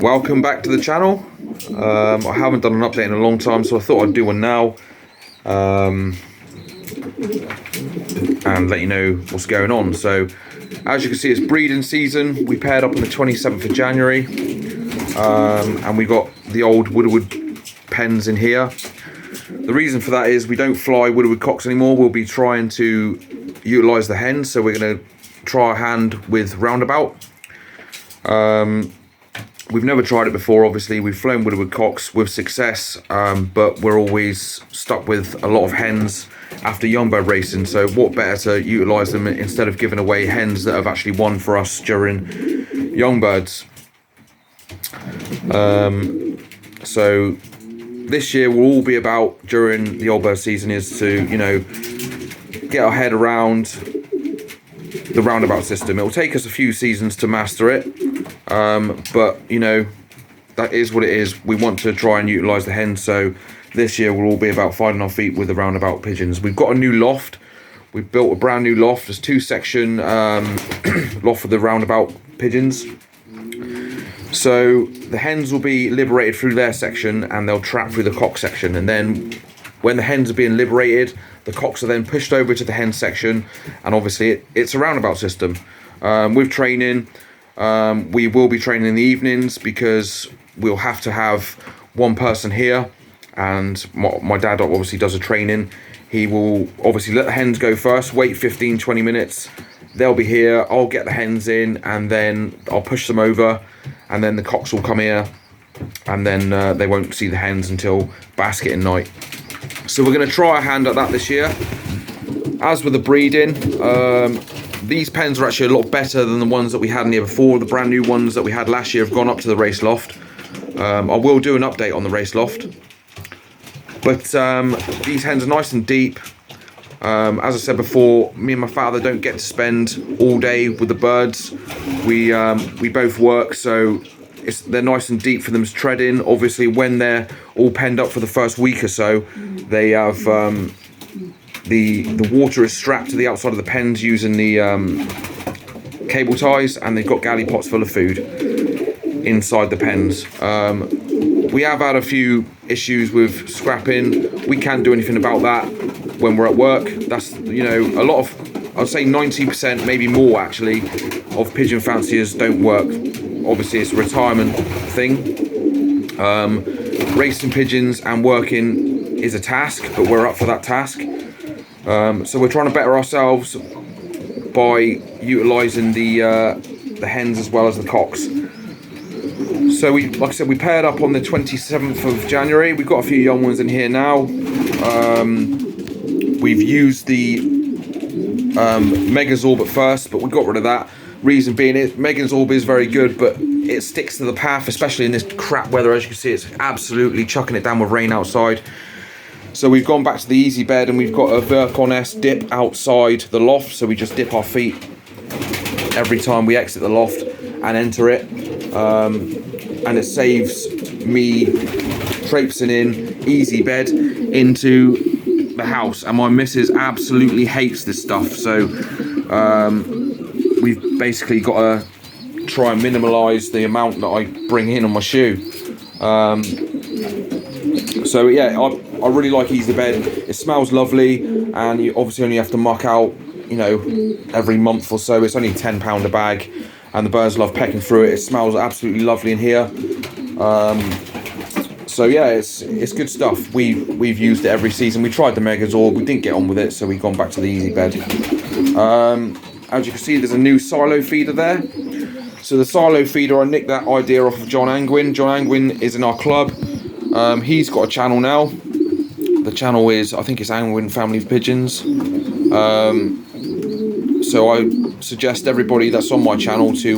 Welcome back to the channel. I haven't done an update in a long time, so I thought I'd do one now and let you know what's going on. So as you can see, it's breeding season. We paired up on the 27th of January and we got the old Woodwood pens in here. The reason for that is we don't fly Woodwood cocks anymore. We'll be trying to utilise the hens, so we're going to try our hand with roundabout. We've never tried it before, obviously. We've flown Woodwood cocks with success, but we're always stuck with a lot of hens after young bird racing, so what better to utilise them instead of giving away hens that have actually won for us during young birds. So this year will all be about, during the old bird season, is to, you know, get our head around the roundabout system. It will take us a few seasons to master it, but you know, that is what it is. We want to try and utilise the hens, so this year will all be about finding our feet with the roundabout pigeons. We've got a new loft. We've built a brand new loft. There's two section loft for the roundabout pigeons. So the hens will be liberated through their section and they'll trap through the cock section, and then when the hens are being liberated, the cocks are then pushed over to the hen section, and obviously it's a roundabout system. With training, we will be training in the evenings because we'll have to have one person here, and my dad obviously does a training. He will obviously let the hens go first, wait 15-20 minutes. They'll be here, I'll get the hens in, and then I'll push them over, and then the cocks will come here, and then they won't see the hens until basketing night. So we're going to try our hand at that this year. As with the breeding, these pens are actually a lot better than the ones that we had in here before. The brand new ones that we had last year have gone up to the race loft. I will do an update on the race loft. But these hens are nice and deep. As I said before, me and my father don't get to spend all day with the birds. We both work, so they're nice and deep for them to tread in. Obviously, when they're all penned up for the first week or so, they have the water is strapped to the outside of the pens using the cable ties, and they've got galley pots full of food inside the pens. We have had a few issues with scrapping. We can't do anything about that when we're at work. That's, you know, a lot of, I'd say 90%, maybe more actually, of pigeon fanciers don't work. Obviously it's a retirement thing. Racing pigeons and working is a task, but we're up for that task. So we're trying to better ourselves by utilising the hens as well as the cocks. So we, like I said, we paired up on the 27th of January. We've got a few young ones in here now. We've used the Megazorb at first, but we got rid of that. Reason being, Megazorb is very good, but it sticks to the path, especially in this crap weather. As you can see, it's absolutely chucking it down with rain outside. So we've gone back to the Easy Bed, and we've got a Virkon S dip outside the loft. So we just dip our feet every time we exit the loft and enter it. And it saves me traipsing in Easy Bed into the house, and my missus absolutely hates this stuff. So we've basically got to try and minimalise the amount that I bring in on my shoe. So yeah, I really like Easy Bed. It smells lovely, and you obviously only have to muck out, you know, every month or so. It's only £10 a bag, and the birds love pecking through it. It smells absolutely lovely in here. So yeah, it's good stuff. We've used it every season. We tried the Megazorb, we didn't get on with it, so we've gone back to the Easy Bed. As you can see, there's a new silo feeder there. So the silo feeder, I nicked that idea off of John Angwin. John Angwin is in our club. He's got a channel now. The channel is, I think it's Angwin Family of Pigeons. So I suggest everybody that's on my channel to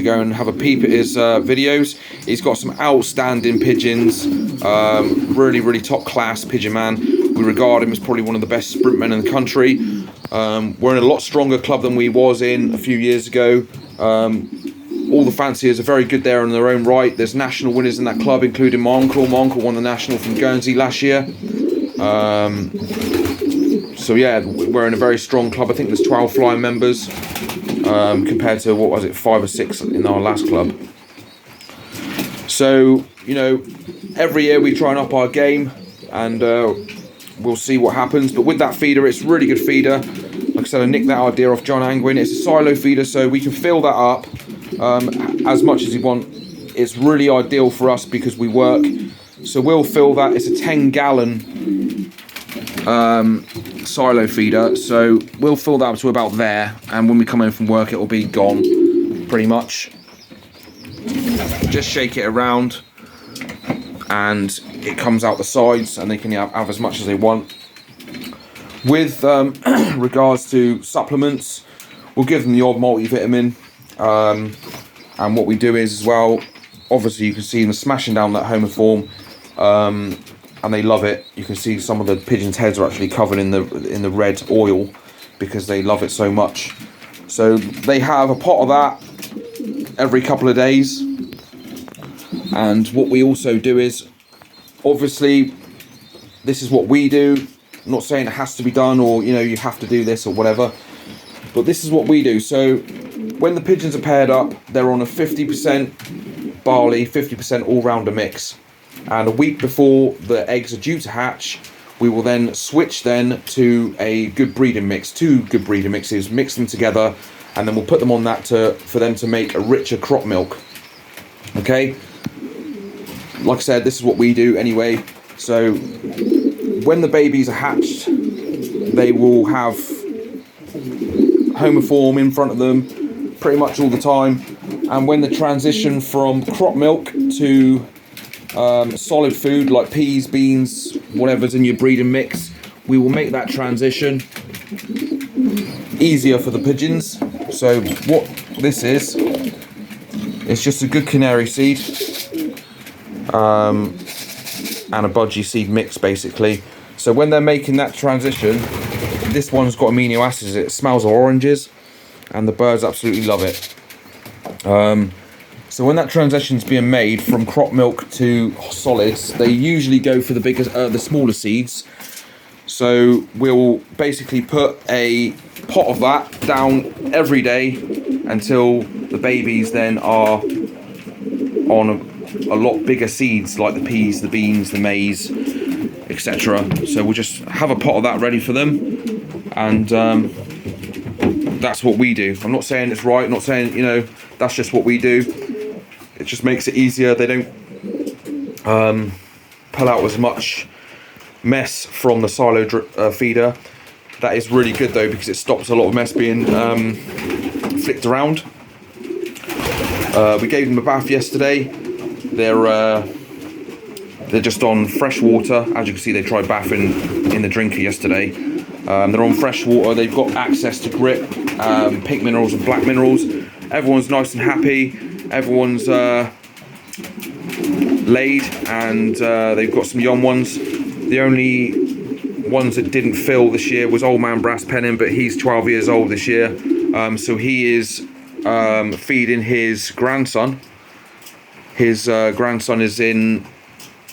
go and have a peep at his videos. He's got some outstanding pigeons, really top class pigeon man. We regard him as probably one of the best sprint men in the country. We're in a lot stronger club than we was in a few years ago. All the fanciers are very good there in their own right. There's national winners in that club, including my uncle. My uncle won the national from Guernsey last year. So yeah, we're in a very strong club. I think there's 12 flying members. compared to, what was it, 5 or 6 in our last club. So, you know, every year we try and up our game, and we'll see what happens. But with that feeder, it's a really good feeder. Like I said, I nicked that idea off John Angwin. It's a silo feeder, so we can fill that up as much as we want. It's really ideal for us because we work. So we'll fill that. It's a 10-gallon silo feeder, so we'll fill that up to about there, and when we come in from work it'll be gone pretty much. Just shake it around and it comes out the sides, and they can have as much as they want. With regards to supplements, we'll give them the odd multivitamin, and what we do is as well, obviously you can see them smashing down that Homoform, and they love it. You can see some of the pigeons' heads are actually covered in the red oil because they love it so much. So they have a pot of that every couple of days. And what we also do is, obviously, this is what we do. I'm not saying it has to be done, or you know, you have to do this or whatever, but this is what we do. So when the pigeons are paired up, they're on a 50% barley, 50% all-rounder mix. And a week before the eggs are due to hatch, we will then switch then to a good breeding mix, 2 good breeding mixes, mix them together, and then we'll put them on that for them to make a richer crop milk. Okay, like I said, this is what we do anyway. So when the babies are hatched, they will have Homoform in front of them pretty much all the time, and when the transition from crop milk to solid food like peas, beans, whatever's in your breeding mix, we will make that transition easier for the pigeons. So what this is, it's just a good canary seed and a budgie seed mix basically. So when they're making that transition, this one's got amino acids, it smells of oranges, and the birds absolutely love it. So when that transition's being made from crop milk to solids, they usually go for the smaller seeds. So we'll basically put a pot of that down every day until the babies then are on a lot bigger seeds like the peas, the beans, the maize, etc. So we'll just have a pot of that ready for them, and that's what we do. I'm not saying it's right, I'm not saying, you know, that's just what we do. It just makes it easier. They don't pull out as much mess from the silo feeder. That is really good though, because it stops a lot of mess being flicked around. We gave them a bath yesterday. They're just on fresh water. As you can see, they tried bathing in the drinker yesterday. They're on fresh water. They've got access to grip, pink minerals and black minerals. Everyone's nice and happy. Everyone's laid, and they've got some young ones. The only ones that didn't fill this year was old man Brass Pennon, but he's 12 years old this year, so he is feeding his grandson. His grandson is in,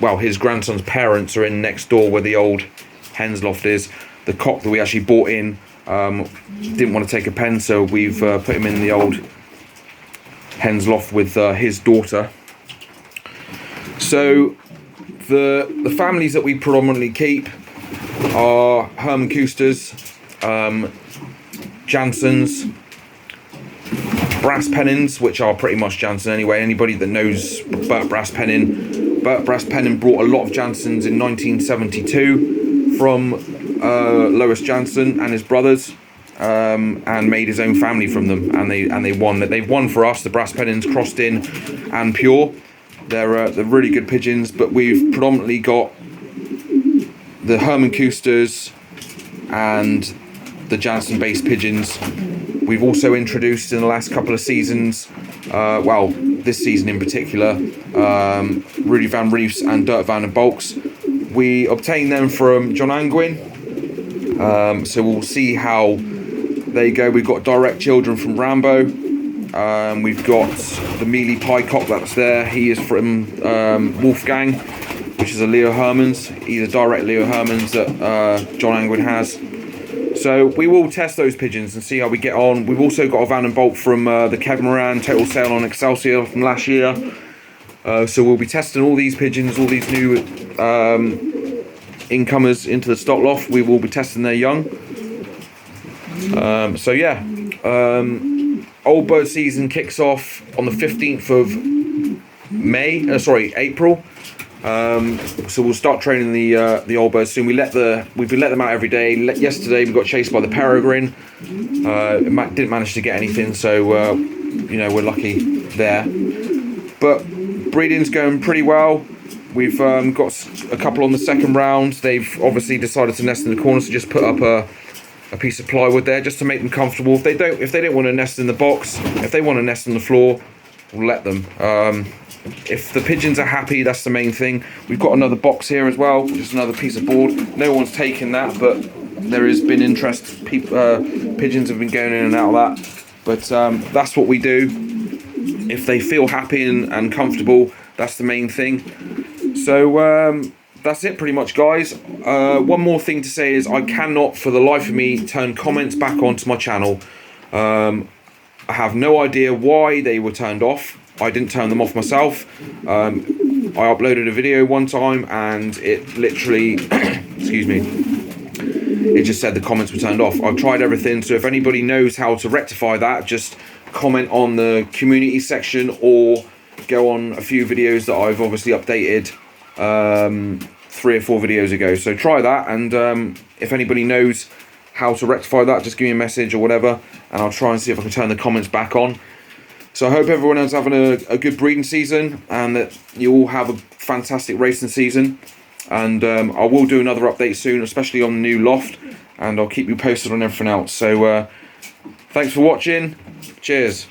well, his grandson's parents are in next door where the old hens loft is. The cock that we actually bought in didn't want to take a pen, so we've put him in the old hens loft with his daughter. So the families that we predominantly keep are Herman Koosters, Jansons, Brass Pennons, which are pretty much Jansen anyway. Anybody that knows Bert Brass Pennon brought a lot of Jansons in 1972 from Lois Jansen and his brothers, and made his own family from them, and they won. They've won for us. The Brass Pennons, crossed in and pure. They're really good pigeons, but we've predominantly got the Herman Koosters and the Jansen-based pigeons. We've also introduced in the last couple of seasons, well, this season in particular, Rudy Van Reefs and Dirk Van den Bulks. We obtained them from John Angwin, so we'll see how they go. We've got direct children from Rambo. We've got the Mealy Piecock that's there. He is from Wolfgang, which is a Leo Hermans. He's a direct Leo Hermans that John Angwin has. So we will test those pigeons and see how we get on. We've also got a Van and Bolt from the Kevin Moran Total Sale on Excelsior from last year. So we'll be testing all these pigeons, all these new incomers into the stock loft. We will be testing their young. So yeah, old bird season kicks off on the 15th of April. So we'll start training the old birds soon. We've let them out every day. Yesterday we got chased by the peregrine. Didn't manage to get anything, so you know, we're lucky there. But breeding's going pretty well. We've got a couple on the second round. They've obviously decided to nest in the corner, so just put up a piece of plywood there just to make them comfortable. If they don't want to nest in the box, if they want to nest on the floor, we'll let them. If the pigeons are happy, that's the main thing. We've got another box here as well, just another piece of board. No one's taken that, but there has been interest. Pigeons have been going in and out of that. But that's what we do. If they feel happy and comfortable, that's the main thing. So that's it pretty much, guys. One more thing to say is I cannot for the life of me turn comments back onto my channel. I have no idea why they were turned off. I didn't turn them off myself. I uploaded a video one time and it literally excuse me, it just said the comments were turned off. I've tried everything, so if anybody knows how to rectify that, just comment on the community section or go on a few videos that I've obviously updated 3 or 4 videos ago. So try that, and if anybody knows how to rectify that, just give me a message or whatever, and I'll try and see if I can turn the comments back on. So I hope everyone is having a good breeding season and that you all have a fantastic racing season. And I will do another update soon, especially on the new loft, and I'll keep you posted on everything else. So thanks for watching. Cheers.